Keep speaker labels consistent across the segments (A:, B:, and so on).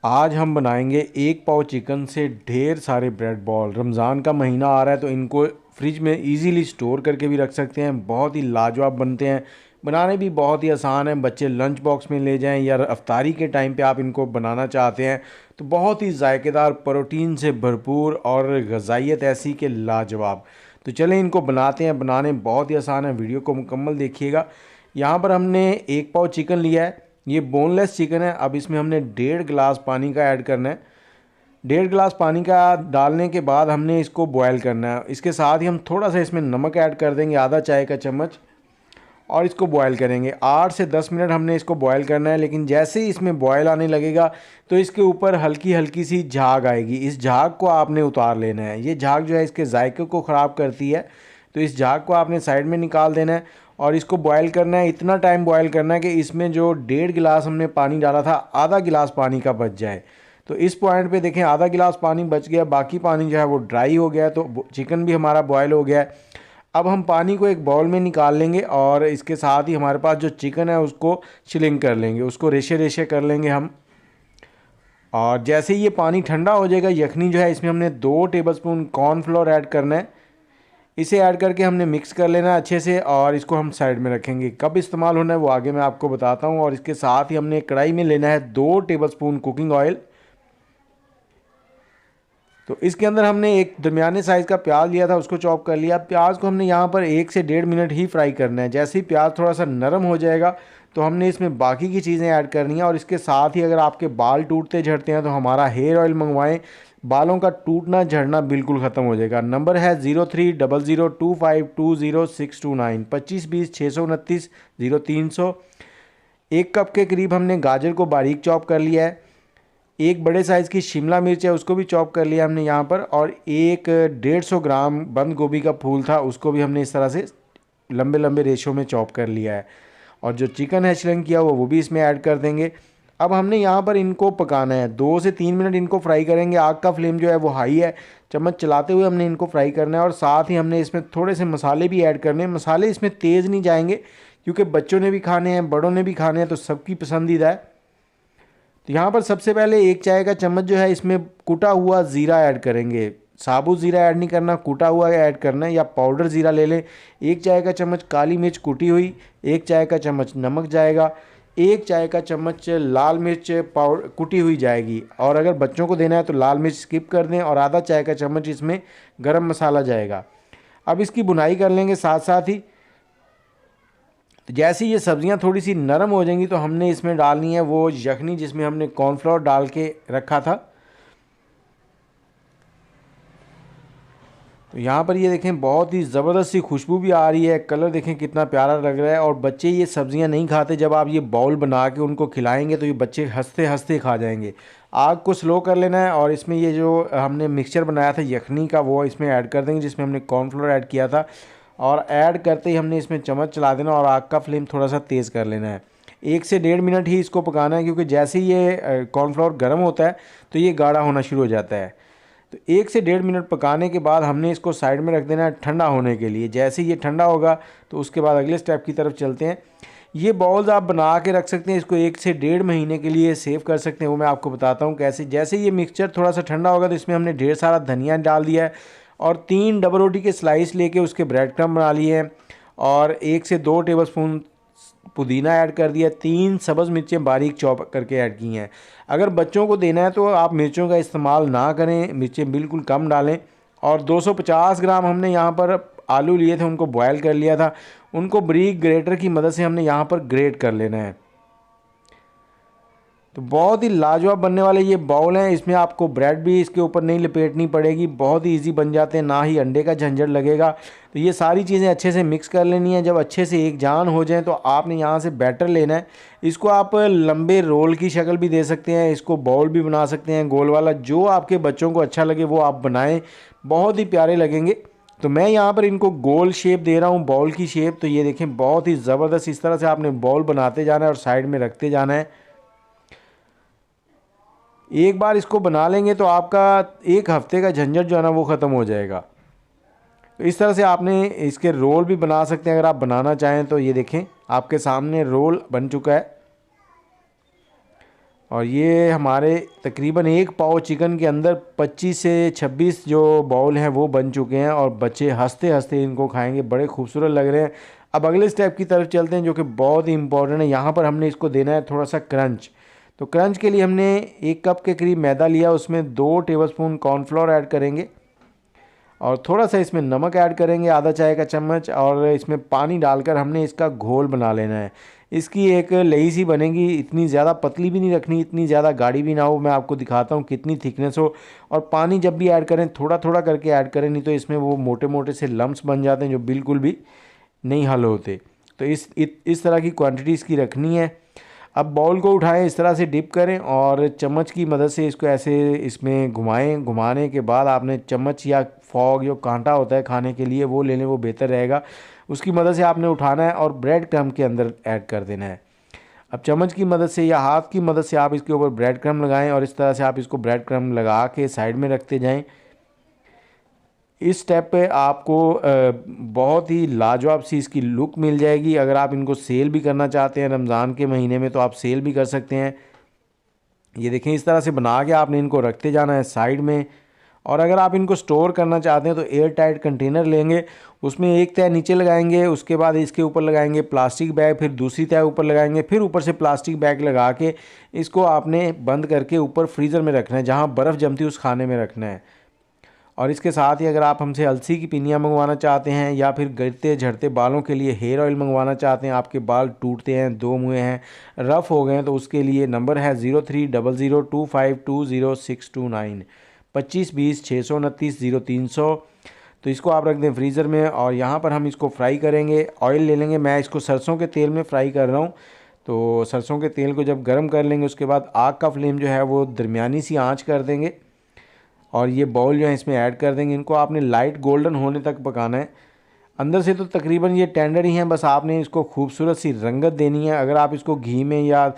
A: आज हम बनाएंगे 1 पाव चिकन से ढेर सारे ब्रेड बॉल। रमज़ान का महीना आ रहा है तो इनको फ्रिज में इजीली स्टोर करके भी रख सकते हैं। बहुत ही लाजवाब बनते हैं, बनाने भी बहुत ही आसान है। बच्चे लंच बॉक्स में ले जाएं या अफ्तारी के टाइम पे आप इनको बनाना चाहते हैं तो बहुत ही जायकेदार, प्रोटीन से भरपूर और ग़िज़ाइयत ऐसी कि लाजवाब। तो चलें इनको बनाते हैं। बनाने बहुत ही आसान है, वीडियो को मुकम्मल देखिएगा। यहाँ पर हमने 1 पाव चिकन लिया है, ये बोनलेस चिकन है। अब इसमें हमने 1.5 गिलास पानी का ऐड करना है। 1.5 गिलास पानी का डालने के बाद हमने इसको बॉयल करना है। इसके साथ ही हम थोड़ा सा इसमें नमक ऐड कर देंगे, आधा चाय का चम्मच, और इसको बॉयल करेंगे। 8 से 10 मिनट हमने इसको बॉयल करना है। लेकिन जैसे ही इसमें बॉयल आने लगेगा तो इसके ऊपर हल्की हल्की सी झाग आएगी। इस झाग को आपने उतार लेना है। ये झाग जो है इसके जायके को ख़राब करती है, तो इस झाग को आपने साइड में निकाल देना है और इसको बॉयल करना है। इतना टाइम बॉयल करना है कि इसमें जो 1.5 गिलास हमने पानी डाला था, आधा गिलास पानी का बच जाए। तो इस पॉइंट पे देखें, आधा गिलास पानी बच गया, बाकी पानी जो है वो ड्राई हो गया। तो चिकन भी हमारा बॉयल हो गया है। अब हम पानी को एक बाउल में निकाल लेंगे और इसके साथ ही हमारे पास जो चिकन है उसको चिलिंग कर लेंगे, उसको रेशे रेशे कर लेंगे हम। और जैसे ही ये पानी ठंडा हो जाएगा, यखनी जो है इसमें हमने 2 टेबलस्पून कॉर्नफ्लोर ऐड करना है। इसे ऐड करके हमने मिक्स कर लेना है अच्छे से और इसको हम साइड में रखेंगे। कब इस्तेमाल होना है वो आगे मैं आपको बताता हूँ। और इसके साथ ही हमने कढ़ाई में लेना है 2 टेबलस्पून कुकिंग ऑयल। तो इसके अंदर हमने एक दरमियाने साइज़ का प्याज लिया था, उसको चॉप कर लिया। प्याज को हमने यहाँ पर 1 से 1.5 मिनट ही फ्राई करना है। जैसे ही प्याज थोड़ा सा नरम हो जाएगा तो हमने इसमें बाकी की चीज़ें ऐड करनी है। और इसके साथ ही अगर आपके बाल टूटते झड़ते हैं तो हमारा हेयर ऑयल मंगवाएं, बालों का टूटना झड़ना बिल्कुल ख़त्म हो जाएगा। नंबर है 0300252069, 2520 629 0300। 1 कप के करीब हमने गाजर को बारीक चॉप कर लिया है। एक बड़े साइज़ की शिमला मिर्च है, उसको भी चॉप कर लिया हमने यहाँ पर। और एक 150 ग्राम बंद गोभी का फूल था, उसको भी हमने इस तरह से लंबे लंबे रेशों में चॉप कर लिया है। और जो चिकन है श्रिंक किया हुआ वो भी इसमें ऐड कर देंगे। अब हमने यहाँ पर इनको पकाना है, 2 से 3 मिनट इनको फ्राई करेंगे। आग का फ्लेम जो है वो हाई है, चम्मच चलाते हुए हमने इनको फ्राई करना है। और साथ ही हमने इसमें थोड़े से मसाले भी ऐड करने हैं। मसाले इसमें तेज़ नहीं जाएंगे क्योंकि बच्चों ने भी खाने हैं, बड़ों ने भी खाने हैं, तो सबकी पसंदीदा है। तो यहाँ पर सबसे पहले 1 चाय का चम्मच जो है इसमें कुटा हुआ ज़ीरा ऐड करेंगे। साबुत ज़ीरा ऐड नहीं करना, कुटा हुआ ऐड करना है, या पाउडर ज़ीरा ले लें। 1 चाय का चम्मच काली मिर्च कुटी हुई, 1 चाय का चम्मच नमक जाएगा, 1 चाय का चम्मच लाल मिर्च पाउडर कुटी हुई जाएगी। और अगर बच्चों को देना है तो लाल मिर्च स्किप कर दें। और आधा चाय का चम्मच इसमें गरम मसाला जाएगा। अब इसकी बुनाई कर लेंगे साथ साथ ही। तो जैसे ही ये सब्ज़ियाँ थोड़ी सी नरम हो जाएंगी तो हमने इसमें डालनी है वो यखनी जिसमें हमने कॉर्नफ्लोर डाल के रखा था। तो यहाँ पर ये देखें, बहुत ही ज़बरदस्त सी खुशबू भी आ रही है, कलर देखें कितना प्यारा लग रहा है। और बच्चे ये सब्ज़ियाँ नहीं खाते, जब आप ये बाउल बना के उनको खिलाएंगे तो ये बच्चे हंसते हंसते खा जाएंगे। आग को स्लो कर लेना है और इसमें ये जो हमने मिक्सचर बनाया था यखनी का वो इसमें ऐड कर देंगे, जिसमें हमने कॉर्नफ्लोर ऐड किया था। और ऐड करते ही हमने इसमें चम्मच चला देना और आग का फ्लेम थोड़ा सा तेज़ कर लेना है। 1 से 1.5 मिनट ही इसको पकाना है, क्योंकि जैसे ही ये कॉर्नफ्लोर गर्म होता है तो ये गाढ़ा होना शुरू हो जाता है। तो 1 से 1.5 मिनट पकाने के बाद हमने इसको साइड में रख देना है ठंडा होने के लिए। जैसे ही ये ठंडा होगा तो उसके बाद अगले स्टेप की तरफ चलते हैं। ये बॉल्स आप बना के रख सकते हैं, इसको 1 से 1.5 महीने के लिए सेव कर सकते हैं। वो मैं आपको बताता हूँ कैसे। जैसे ये मिक्सचर थोड़ा सा ठंडा होगा तो इसमें हमने ढेर सारा धनिया डाल दिया है और 3 डबल रोटी के स्लाइस लेके उसके ब्रेड क्रम्ब बना लिए हैं। और 1 से 2 टेबलस्पून पुदीना ऐड कर दिया, 3 सब्ज़ मिर्चें बारीक चॉप करके ऐड की हैं। अगर बच्चों को देना है तो आप मिर्चों का इस्तेमाल ना करें, मिर्चें बिल्कुल कम डालें। और 250 ग्राम हमने यहाँ पर आलू लिए थे, उनको बॉयल कर लिया था, उनको बारीक ग्रेटर की मदद से हमने यहाँ पर ग्रेट कर लेना है। तो बहुत ही लाजवाब बनने वाले ये बाउल हैं। इसमें आपको ब्रेड भी इसके ऊपर नहीं लपेटनी पड़ेगी, बहुत ही इजी बन जाते हैं, ना ही अंडे का झंझट लगेगा। तो ये सारी चीज़ें अच्छे से मिक्स कर लेनी है। जब अच्छे से एक जान हो जाए तो आपने यहाँ से बैटर लेना है। इसको आप लंबे रोल की शक्ल भी दे सकते हैं, इसको बाउल भी बना सकते हैं गोल वाला, जो आपके बच्चों को अच्छा लगे वो आप बनाएं, बहुत ही प्यारे लगेंगे। तो मैं यहाँ पर इनको गोल शेप दे रहा हूँ, बाउल की शेप। तो ये देखें, बहुत ही ज़बरदस्त इस तरह से आपने बाउल बनाते जाना है और साइड में रखते जाना है। एक बार इसको बना लेंगे तो आपका 1 हफ्ते का झंझट जो है ना वो ख़त्म हो जाएगा। तो इस तरह से आपने इसके रोल भी बना सकते हैं अगर आप बनाना चाहें तो। ये देखें, आपके सामने रोल बन चुका है। और ये हमारे तकरीबन एक पाव चिकन के अंदर 25 से 26 जो बाउल हैं वो बन चुके हैं और बच्चे हंसते हंसते इनको खाएंगे, बड़े खूबसूरत लग रहे हैं। अब अगले स्टेप की तरफ चलते हैं जो कि बहुत ही इंपॉर्टेंट है। यहाँ पर हमने इसको देना है थोड़ा सा क्रंच। तो क्रंच के लिए हमने 1 कप के करीब मैदा लिया, उसमें 2 टेबलस्पून कॉर्नफ्लोर ऐड करेंगे और थोड़ा सा इसमें नमक ऐड करेंगे, आधा चाय का चम्मच, और इसमें पानी डालकर हमने इसका घोल बना लेना है। इसकी एक लेई सी बनेगी, इतनी ज़्यादा पतली भी नहीं रखनी, इतनी ज़्यादा गाढ़ी भी ना हो। मैं आपको दिखाता हूँ कितनी थिकनेस हो। और पानी जब भी ऐड करें थोड़ा थोड़ा करके ऐड करें, नहीं तो इसमें वो मोटे मोटे से लम्प्स बन जाते हैं जो बिल्कुल भी नहीं हल होते। तो इस तरह की क्वांटिटी इसकी रखनी है। अब बाउल को उठाएं, इस तरह से डिप करें और चम्मच की मदद से इसको ऐसे इसमें घुमाएं। घुमाने के बाद आपने चम्मच या फॉग जो कांटा होता है खाने के लिए वो ले लें, वो बेहतर रहेगा। उसकी मदद से आपने उठाना है और ब्रेड क्रम्ब के अंदर ऐड कर देना है। अब चम्मच की मदद से या हाथ की मदद से आप इसके ऊपर ब्रेड क्रम्ब लगाएं और इस तरह से आप इसको ब्रेड क्रम्ब लगा के साइड में रखते जाएं। इस स्टेप पे आपको बहुत ही लाजवाब सी इसकी लुक मिल जाएगी। अगर आप इनको सेल भी करना चाहते हैं रमज़ान के महीने में तो आप सेल भी कर सकते हैं। ये देखें, इस तरह से बना के आपने इनको रखते जाना है साइड में। और अगर आप इनको स्टोर करना चाहते हैं तो एयर टाइट कंटेनर लेंगे, उसमें एक तय नीचे लगाएंगे, उसके बाद इसके ऊपर लगाएंगे प्लास्टिक बैग, फिर दूसरी तय ऊपर लगाएंगे, फिर ऊपर से प्लास्टिक बैग लगा के इसको आपने बंद करके ऊपर फ्रीज़र में रखना है, जहाँ बर्फ़ जमती है उस खाने में रखना है। और इसके साथ ही अगर आप हमसे अलसी की पिनियाँ मंगवाना चाहते हैं या फिर गिरते झड़ते बालों के लिए हेयर ऑयल मंगवाना चाहते हैं, आपके बाल टूटते हैं, दो मुँहे हैं, रफ़ हो गए हैं, तो उसके लिए नंबर है 0300252069 2520 629 0300। तो इसको आप रख दें फ्रीज़र में। और यहाँ पर हम इसको फ्राई करेंगे। ऑयल ले लेंगे, मैं इसको सरसों के तेल में फ्राई कर रहा हूँ। तो सरसों के तेल को जब गर्म कर लेंगे उसके बाद आग का फ्लेम जो है वो दरमियानी सी आंच कर देंगे और ये बाउल जो है इसमें ऐड कर देंगे। इनको आपने लाइट गोल्डन होने तक पकाना है। अंदर से तो तकरीबन ये टेंडर ही हैं, बस आपने इसको खूबसूरत सी रंगत देनी है। अगर आप इसको घी में या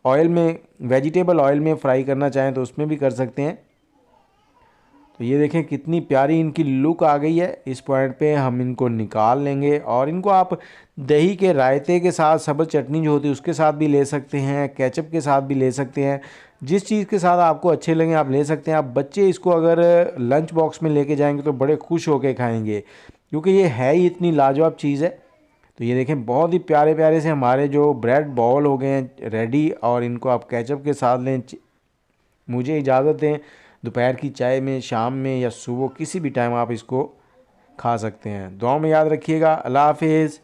A: ऑयल में, वेजिटेबल ऑयल में फ्राई करना चाहें तो उसमें भी कर सकते हैं। तो ये देखें कितनी प्यारी इनकी लुक आ गई है। इस पॉइंट पे हम इनको निकाल लेंगे और इनको आप दही के रायते के साथ, सब्ज़ चटनी जो होती है उसके साथ भी ले सकते हैं, केचप के साथ भी ले सकते हैं। जिस चीज़ के साथ आपको अच्छे लगे आप ले सकते हैं। आप बच्चे इसको अगर लंच बॉक्स में लेके जाएंगे तो बड़े खुश होकर खाएंगे, क्योंकि ये है ही इतनी लाजवाब चीज़ है। तो ये देखें बहुत ही प्यारे प्यारे से हमारे जो ब्रेड बॉल हो गए हैं रेडी, और इनको आप केचप के साथ लें। मुझे इजाज़त दें, दोपहर की चाय में, शाम में या सुबह किसी भी टाइम आप इसको खा सकते हैं। दुआ में याद रखिएगा। अल्लाह हाफिज़।